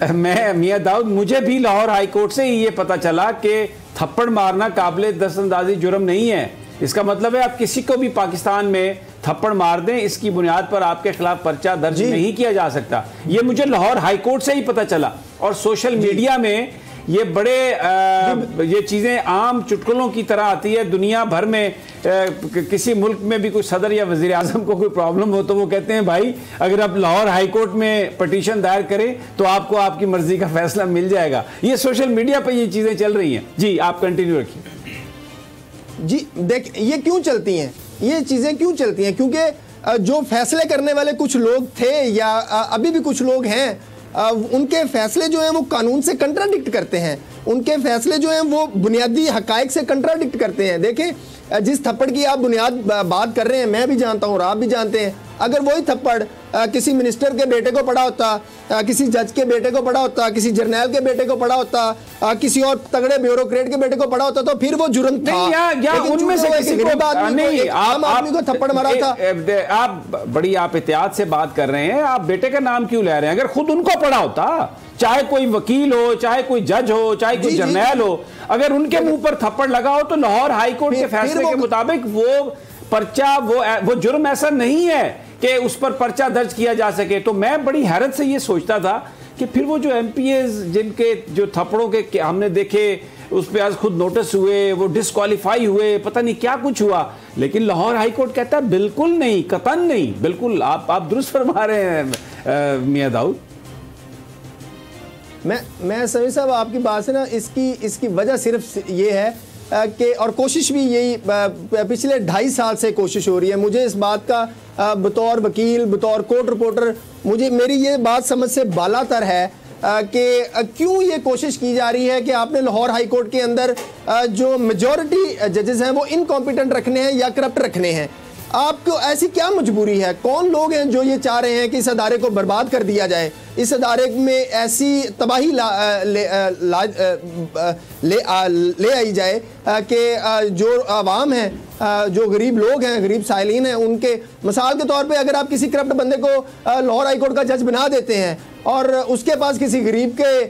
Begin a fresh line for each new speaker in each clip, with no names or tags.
मैं मियां दाऊद, मुझे भी लाहौर हाई कोर्ट से ही ये पता चला कि थप्पड़ मारना काबिल दस्तंदाजी जुर्म नहीं है। इसका मतलब है आप किसी को भी पाकिस्तान में थप्पड़ मार दें, इसकी बुनियाद पर आपके खिलाफ पर्चा दर्ज नहीं किया जा सकता। ये मुझे लाहौर हाई कोर्ट से ही पता चला। और सोशल मीडिया में ये बड़े ये चीज़ें आम चुटकुलों की तरह आती है। दुनिया भर में किसी मुल्क में भी कोई सदर या वज़ीर आज़म को कोई प्रॉब्लम हो तो वो कहते हैं भाई अगर आप लाहौर हाई कोर्ट में पटिशन दायर करें तो आपको आपकी मर्जी का फैसला मिल जाएगा। ये सोशल मीडिया पर ये चीज़ें चल रही हैं। जी आप कंटिन्यू रखिए।
जी देख, ये क्यों चलती हैं, ये चीज़ें क्यों चलती हैं? क्योंकि जो फैसले करने वाले कुछ लोग थे या अभी भी कुछ लोग हैं, उनके फैसले जो हैं वो कानून से कंट्राडिक्ट करते हैं। उनके फैसले जो हैं वो बुनियादी हकायक से कंट्राडिक्ट करते हैं। देखें, जिस थप्पड़ की आप बुनियाद बात कर रहे हैं, मैं भी जानता हूँ और आप भी जानते हैं, अगर वही थप्पड़ किसी मिनिस्टर के बेटे को पड़ा होता, किसी जज के बेटे को पड़ा होता, किसी जर्नैल के बेटे को पड़ा होता, किसी और तगड़े ब्यूरोक्रेट के बेटे को पड़ा होता तो फिर वो जुर्म था।
उनमें से किसी को नहीं,
आम आदमी को थप्पड़ मारा था।
आप बड़ी आप एहतियात से बात कर रहे हैं, आप बेटे का नाम क्यों ले रहे हैं? अगर खुद उनको पड़ा होता, चाहे कोई वकील हो, चाहे कोई जज हो, चाहे कोई जर्नैल हो, अगर उनके मुंह पर थप्पड़ लगा हो तो लाहौर हाई कोर्ट के फैसले के मुताबिक वो पर्चा, वो जुर्म ऐसा नहीं है कि उस पर पर्चा दर्ज किया जा सके। तो मैं बड़ी हैरत से ये सोचता था कि फिर वो जो एमपीएस जिनके जो थप्पड़ों के हमने देखे, उस पर आज खुद नोटिस हुए, वो डिस्क्वालीफाई हुए, पता नहीं क्या कुछ हुआ, लेकिन लाहौर हाई कोर्ट कहता है बिल्कुल नहीं, कतन नहीं। बिल्कुल आप दुरुस्त फरमा रहे हैं मियां दाऊद।
मैं समीर साहब आपकी बात से ना इसकी वजह सिर्फ ये है कि, और कोशिश भी यही पिछले 2.5 साल से कोशिश हो रही है मुझे इस बात का, बतौर वकील, बतौर कोर्ट रिपोर्टर, मेरी ये बात समझ से बालातर है कि क्यों ये कोशिश की जा रही है कि आपने लाहौर हाई कोर्ट के अंदर जो मेजॉरिटी जजेस हैं वो इनकॉम्पिटेंट रखने हैं या करप्ट रखने हैं। आपको ऐसी क्या मजबूरी है? कौन लोग हैं जो ये चाह रहे हैं कि इस अदारे को बर्बाद कर दिया जाए, इस अदारे में ऐसी तबाही ले आई जाए कि जो आवाम है, जो गरीब लोग हैं, गरीब साइलिन हैं, उनके मिसाल के तौर पे अगर आप किसी करप्ट बंदे को लाहौर हाई कोर्ट का जज बना देते हैं और उसके पास किसी गरीब के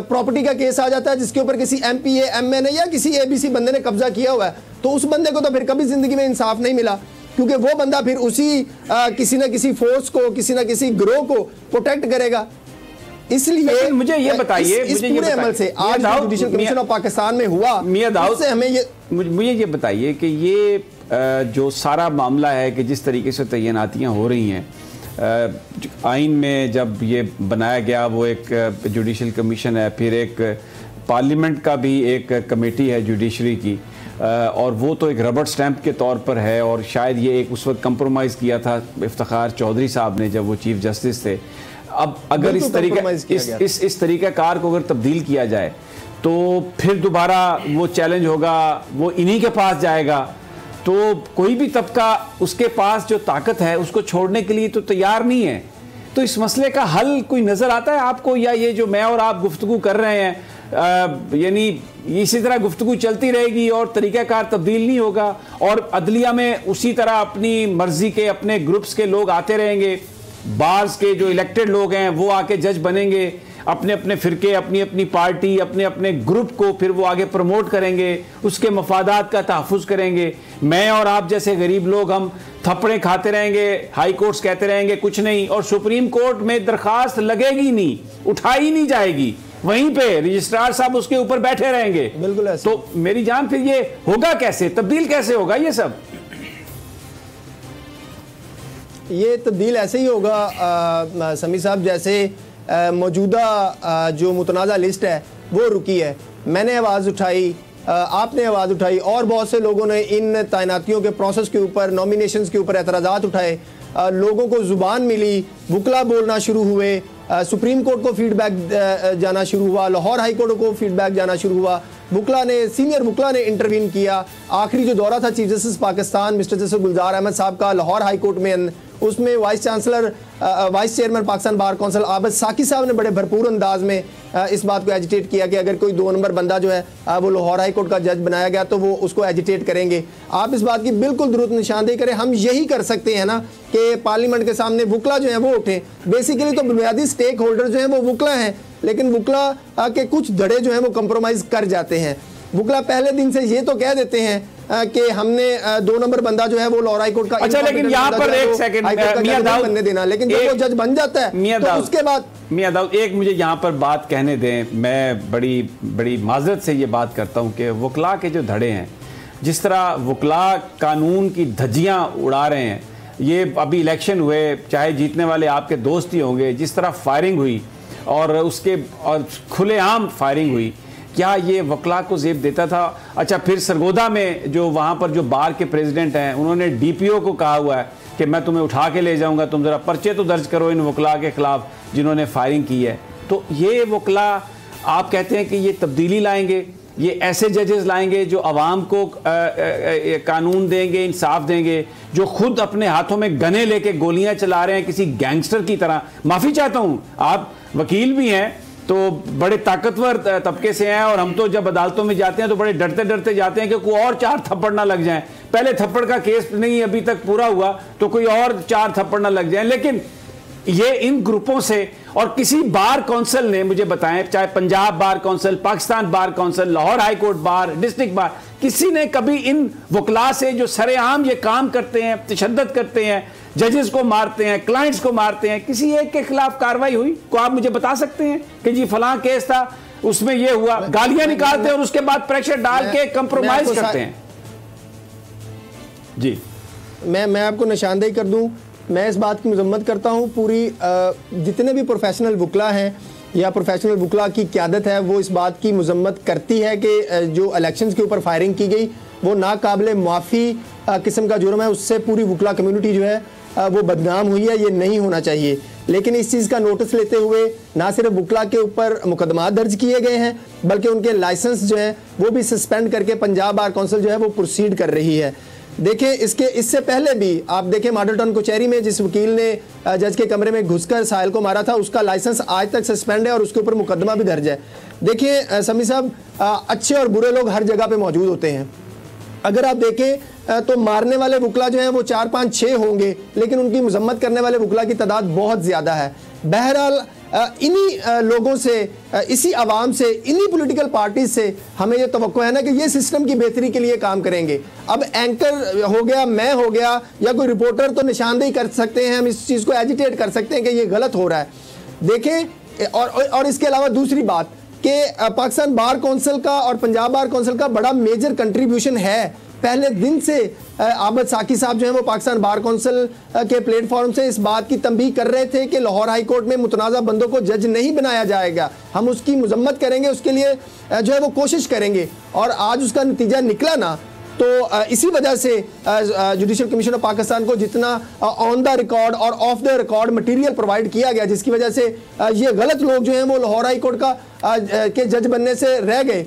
प्रॉपर्टी का केस आ जाता है जिसके ऊपर किसी एमपीए, एमएनए या किसी एबीसी बंदे ने कब्जा किया हुआ है, तो उस बंदे को तो फिर कभी जिंदगी में इंसाफ नहीं मिला, क्योंकि वो बंदा फिर उसी किसी न किसी फोर्स को, किसी न किसी ग्रोह को प्रोटेक्ट करेगा। इसलिए
मुझे ये बताइए,
इस पूरे अमल से आज जुडिशल कमीशन ऑफ पाकिस्तान में हुआ,
मियां दाऊद
से हमें ये
मुझे ये बताइए कि ये जो सारा मामला है कि जिस तरीके से तैनातियाँ हो रही हैं, आइन में जब ये बनाया गया वो एक जुडिशल कमीशन है, फिर एक पार्लियामेंट का भी एक कमेटी है जुडिशरी की, और वो तो एक रबड़ स्टैंप के तौर पर है, और शायद ये एक उस वक्त कंप्रोमाइज़ किया था इफ्तिखार चौधरी साहब ने जब वो चीफ जस्टिस थे। अब अगर इस तरीक़ाकार को अगर तब्दील किया जाए तो फिर दोबारा वो चैलेंज होगा, वो इन्हीं के पास जाएगा, तो कोई भी तबका उसके पास जो ताकत है उसको छोड़ने के लिए तो तैयार नहीं है। तो इस मसले का हल कोई नज़र आता है आपको, या ये जो मैं और आप गुफ्तगू कर रहे हैं यानी इसी तरह गुफ्तगू चलती रहेगी और तरीक़ाकार तब्दील नहीं होगा, और अदलिया में उसी तरह अपनी मर्जी के अपने ग्रुप्स के लोग आते रहेंगे, बार्स के जो इलेक्टेड लोग हैं वो आके जज बनेंगे, अपने अपने फिरके, अपनी अपनी पार्टी, अपने अपने ग्रुप को फिर वो आगे प्रमोट करेंगे, उसके मफादात का तहफ़्फ़ुज़ करेंगे। मैं और आप जैसे गरीब लोग हम थप्पड़े खाते रहेंगे, हाई कोर्ट्स कहते रहेंगे कुछ नहीं, और सुप्रीम कोर्ट में दरखास्त लगेगी नहीं, उठाई नहीं जाएगी, वहीं पे रजिस्ट्रार साहब उसके ऊपर बैठे रहेंगे।
बिल्कुल ऐसे।
तो मेरी जान फिर ये होगा कैसे, तब्दील कैसे होगा ये सब?
ये तब्दील ऐसे ही होगा समी साहब, जैसे मौजूदा जो मुतनाज़ा लिस्ट है वो रुकी है। मैंने आवाज़ उठाई, आपने आवाज़ उठाई, और बहुत से लोगों ने इन तैनातियों के प्रोसेस के ऊपर, नॉमिनेशंस के ऊपर एतराज़ात उठाए, लोगों को ज़ुबान मिली, वकला बोलना शुरू हुए, सुप्रीम कोर्ट को फीडबैक जाना शुरू हुआ, लाहौर हाई कोर्ट को फीडबैक जाना शुरू हुआ, वकला ने, सीनियर वकला ने इंटरवीन किया। आखिरी जो दौरा था chief justice Pakistan mister justice Gulzar Ahmed sahab का लाहौर हाई कोर्ट में, उसमें vice chancellor vice chairman Pakistan bar council Abid Saqi sahab ने बड़े भरपूर अंदाज में इस बात को एजिटेट किया कि अगर कोई 2 नंबर बंदा जो है वो लाहौर हाई कोर्ट का जज बनाया गया तो वो उसको एजिटेट करेंगे। आप इस बात की बिल्कुल दुरुस्त निशानदेही करें। हम यही कर सकते हैं ना कि पार्लियामेंट के सामने वुकला जो है वो उठे। बेसिकली तो बुनियादी स्टेक होल्डर जो है वो वुकला हैं, लेकिन वुकला के कुछ धड़े जो है वो कंप्रोमाइज कर जाते हैं। वुकला पहले दिन से ये तो कह देते हैं कि हमने 2 नंबर बंदा जो है वो लाहौर हाई कोर्ट का,
अच्छा लेकिन यहाँ पर एक सेकंड
मियां दाऊद बनने देना, लेकिन जब वो जज बन जाता है तो उसके बाद
मियां दाऊद एक मुझे यहाँ पर बात कहने दें। मैं बड़ी माजरत से ये बात करता हूँ कि वकला के जो धड़े हैं, जिस तरह वकला कानून की धज्जियाँ उड़ा रहे हैं, ये अभी इलेक्शन हुए, चाहे जीतने वाले आपके दोस्त ही होंगे, जिस तरह फायरिंग हुई और खुलेआम फायरिंग हुई, क्या ये वकला को जेब देता था? अच्छा, फिर सरगोदा में जो वहाँ पर जो बार के प्रेसिडेंट हैं, उन्होंने डीपीओ को कहा हुआ है कि मैं तुम्हें उठा के ले जाऊँगा, तुम ज़रा पर्चे तो दर्ज करो इन वकला के ख़िलाफ़ जिन्होंने फायरिंग की है। तो ये वकला आप कहते हैं कि ये तब्दीली लाएंगे, ये ऐसे जजेस लाएंगे जो आवाम को कानून देंगे, इंसाफ देंगे, जो खुद अपने हाथों में गने लेके गोलियां चला रहे हैं किसी गैंगस्टर की तरह। माफ़ी चाहता हूँ, आप वकील भी हैं तो बड़े ताकतवर तबके से हैं, और हम तो जब अदालतों में जाते हैं तो बड़े डरते डरते जाते हैं कि कोई और 4 थप्पड़ ना लग जाएं। पहले थप्पड़ का केस नहीं अभी तक पूरा हुआ तो कोई और 4 थप्पड़ ना लग जाएं। लेकिन ये इन ग्रुपों से, और किसी बार काउंसिल ने मुझे बताएं, चाहे Punjab bar council, Pakistan bar council, Lahore high court bar, district bar, किसी ने कभी इन वकला से जो सरेआम ये काम करते हैं, तशद्दुद करते हैं, जजेस को मारते हैं, क्लाइंट्स को मारते हैं, किसी एक के खिलाफ कार्रवाई हुई? को आप मुझे बता सकते हैं कि जी फलां केस था, उसमें ये हुआ? गालियां निकालते हैं और उसके बाद प्रेशर डाल के कंप्रोमाइज करते हैं। जी
मैं आपको निशानदेही कर दूं, मैं इस बात की मजम्मत करता हूं। पूरी जितने भी प्रोफेशनल वकला हैं या प्रोफेशनल वकला की क़यादत है, वो इस बात की मजम्मत करती है कि जो इलेक्शंस के ऊपर फायरिंग की गई वो नाकाबिले माफ़ी किस्म का जुर्म है। उससे पूरी वकला कम्युनिटी जो है वो बदनाम हुई है, ये नहीं होना चाहिए। लेकिन इस चीज़ का नोटिस लेते हुए ना सिर्फ वकला के ऊपर मुकदमा दर्ज किए गए हैं, बल्कि उनके लाइसेंस जो है वो भी सस्पेंड करके पंजाब बार काउंसिल जो है वो प्रोसीड कर रही है। देखें, इससे पहले भी आप देखें मॉडल टाउन कचहरी में जिस वकील ने जज के कमरे में घुसकर साहिल को मारा था, उसका लाइसेंस आज तक सस्पेंड है और उसके ऊपर मुकदमा भी दर्ज है। देखिए समी साहब, अच्छे और बुरे लोग हर जगह पे मौजूद होते हैं। अगर आप देखें तो मारने वाले वकला जो हैं वो 4, 5, 6 होंगे, लेकिन उनकी मजम्मत करने वाले वकला की तादाद बहुत ज़्यादा है। बहरहाल इन्हीं लोगों से, इसी आवाम से, इन्हीं पॉलिटिकल पार्टी से हमें ये तवक्को है ना कि ये सिस्टम की बेहतरी के लिए काम करेंगे। अब एंकर हो गया, मैं हो गया, या कोई रिपोर्टर तो निशानदेही कर सकते हैं, हम इस चीज़ को एजिटेट कर सकते हैं कि ये गलत हो रहा है। देखें, और इसके अलावा दूसरी बात कि पाकिस्तान बार काउंसिल का और पंजाब बार काउंसिल का बड़ा मेजर कंट्रीब्यूशन है। पहले दिन से आबिद साकी साहब जो हैं वो पाकिस्तान बार काउंसिल के प्लेटफॉर्म से इस बात की तंबीह कर रहे थे कि लाहौर हाई कोर्ट में मुतनाज़ा बंदों को जज नहीं बनाया जाएगा, हम उसकी मजम्मत करेंगे, उसके लिए जो है वो कोशिश करेंगे। और आज उसका नतीजा निकला ना, तो इसी वजह से जुडिशल कमीशन ऑफ पाकिस्तान को जितना ऑन द रिकॉर्ड और of the record material provide किया गया, जिसकी वजह से ये गलत लोग जो हैं वो लाहौर हाई कोर्ट के जज बनने से रह गए।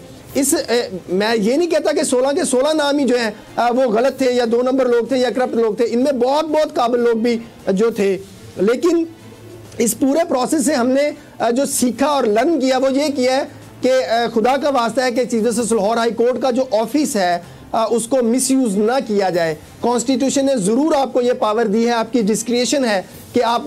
मैं ये नहीं कहता कि 16 के 16 नाम ही जो हैं वो गलत थे या 2 नंबर लोग थे या करप्ट लोग थे, इनमें बहुत काबिल लोग भी जो थे। लेकिन इस पूरे प्रोसेस से हमने जो सीखा और लर्न किया वो ये किया है कि खुदा का वास्ता है कि chief justice Lahore high court का जो ऑफिस है उसको मिसयूज ना किया जाए। कॉन्स्टिट्यूशन ने ज़रूर आपको ये पावर दी है, आपकी डिस्क्रिएशन है कि आप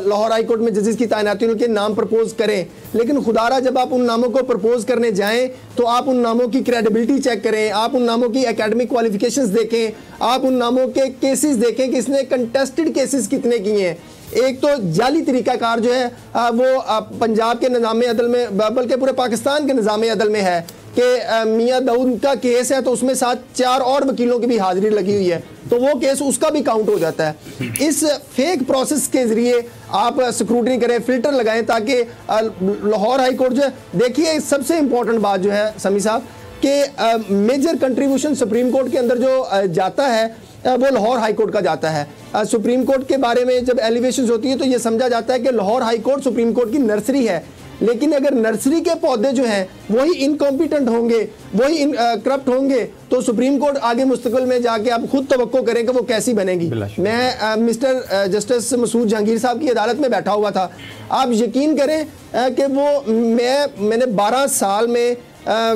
लाहौर हाई कोर्ट में जजेस की तैनाती के नाम प्रपोज करें, लेकिन खुदारा जब आप उन नामों को प्रपोज करने जाएं तो आप उन नामों की क्रेडिबिलिटी चेक करें, आप उन नामों की एकेडमिक क्वालिफिकेशंस देखें, आप उन नामों के केसेस देखें कि इसने कंटेस्टेड केसेस कितने किए हैं। एक तो जाली तरीकाकार जो है वो पंजाब के निज़ाम अदल में, बल्कि पूरे पाकिस्तान के निज़ाम अदल में है कि मियां दाऊद का केस है तो उसमें साथ 4 और वकीलों की भी हाजिरी लगी हुई है, तो वो केस उसका भी काउंट हो जाता है। इस फेक प्रोसेस के जरिए आप स्क्रूटनी करें, फिल्टर लगाएं, ताकि लाहौर हाई कोर्ट जो है, देखिए सबसे इंपॉर्टेंट बात जो है समी साहब कि मेजर कंट्रीब्यूशन सुप्रीम कोर्ट के अंदर जो जाता है वो लाहौर हाई कोर्ट का जाता है। सुप्रीम कोर्ट के बारे में जब एलिवेशंस होती है तो ये समझा जाता है कि Lahore high court supreme court की नर्सरी है। लेकिन अगर नर्सरी के पौधे जो हैं वही इनकॉम्पिटेंट होंगे, वही करप्ट होंगे, तो सुप्रीम कोर्ट आगे मुस्तकबिल में जाके आप खुद तवक्को करें कि वो कैसी बनेगी। मैं मिस्टर जस्टिस मसूद जहांगीर साहब की अदालत में बैठा हुआ था। आप यकीन करें कि वो मैंने 12 साल में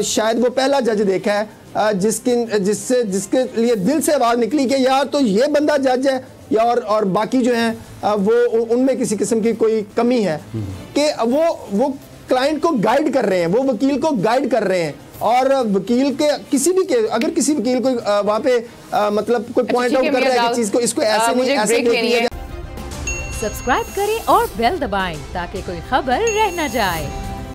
शायद वो पहला जज देखा है जिसके लिए दिल से आवाज़ निकली कि यार तो ये बंदा जज है या और बाकी जो हैं वो उनमें किसी किस्म की कोई कमी है कि वो क्लाइंट को गाइड कर रहे हैं, वो वकील को गाइड कर रहे हैं। और वकील के किसी भी के अगर किसी वकील को वहाँ पे मतलब कोई पॉइंट आउट कर रहा है कि चीज़ को इसको ऐसे नहीं ऐसे नहीं।
सब्सक्राइब करें और बेल दबाएं ताकि कोई खबर रह न जाए।